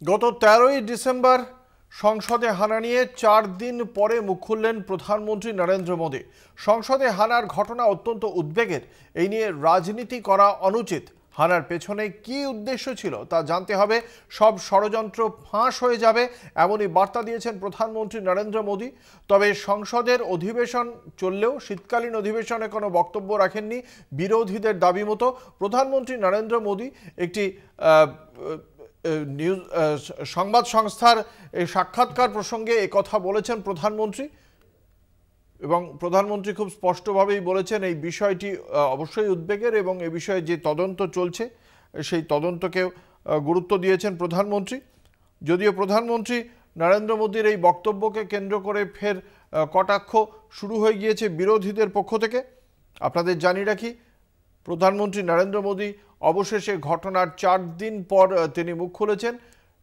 গত 13ই ডিসেম্বর সংসদে হানা নিয়ে 4 দিন পরে মুখ খুললেন প্রধানমন্ত্রী নরেন্দ্র মোদী। সংসদে হানার ঘটনা অত্যন্ত উদ্বেগের। এই নিয়ে রাজনীতি করা অনুচিত। হানার পেছনে কী উদ্দেশ্য ছিল তা জানতে হবে। সব ষড়যন্ত্র ফাঁস হয়ে যাবে এমনই বার্তা দিয়েছেন প্রধানমন্ত্রী নরেন্দ্র মোদী। তবে সংসদের অধিবেশন চললেও শীতকালীন অধিবেশনে কোনো বক্তব্য রাখেননি বিরোধীদের দাবি মতো। প্রধানমন্ত্রী নরেন্দ্র মোদী একটি নিউজ সংবাদ সংস্থার এই সাক্ষাৎকার প্রসঙ্গে কথা বলেছেন প্রধানমন্ত্রী, এবং প্রধানমন্ত্রী খুব স্পষ্টভাবেই বলেছেন এই বিষয়টি অবশ্যই উদ্বেগের এবং এ বিষয়ে যে তদন্ত চলছে সেই তদন্তকে গুরুত্ব দিয়েছেন প্রধানমন্ত্রী। যদিও প্রধানমন্ত্রী নরেন্দ্র মোদীর এই বক্তব্যকে কেন্দ্র করে ফের কটাক্ষ শুরু হয়ে গিয়েছে বিরোধীদের পক্ষ থেকে। আপনাদের জানিয়ে রাখি, প্রধানমন্ত্রী নরেন্দ্র মোদী অবশেষে ঘটনার 4 দিন পর তিনি মুখ খুলেছেন।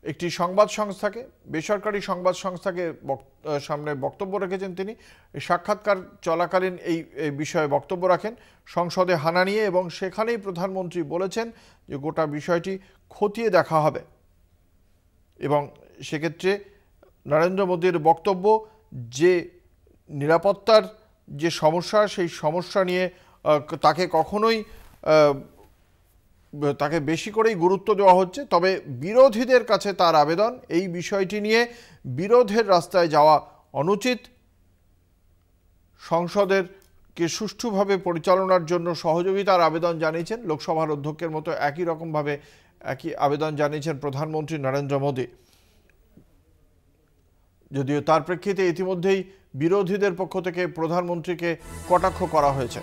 একটি সংবাদ সংস্থাকে, বেসরকারি সংবাদ সংস্থাকে সামনে বক্তব্য রেখেছেন তিনি। সাক্ষাৎকার চলাকালীন এই বিষয়ে বক্তব্য রাখেন সংসদে হানা নিয়ে, এবং সেখানেই প্রধানমন্ত্রী বলেছেন যে গোটা বিষয়টি খতিয়ে দেখা হবে। এবং সেক্ষেত্রে নরেন্দ্র মোদীর বক্তব্য যে নিরাপত্তার যে সমস্যা, সেই সমস্যা নিয়ে তাকে কখনোই তাকে বেশি করেই গুরুত্ব দেওয়া হচ্ছে। তবে বিরোধীদের কাছে তার আবেদন, এই বিষয়টি নিয়ে বিরোধের রাস্তায় যাওয়া অনুচিত। সংসদেরকে সুষ্ঠুভাবে পরিচালনার জন্য সহযোগিতার আবেদন জানিয়েছেন লোকসভার অধ্যক্ষের মতো একই রকমভাবে একই আবেদন জানিয়েছেন প্রধানমন্ত্রী নরেন্দ্র মোদী। যদিও তার প্রেক্ষিতে ইতিমধ্যেই বিরোধীদের পক্ষ থেকে প্রধানমন্ত্রীকে কটাক্ষ করা হয়েছে।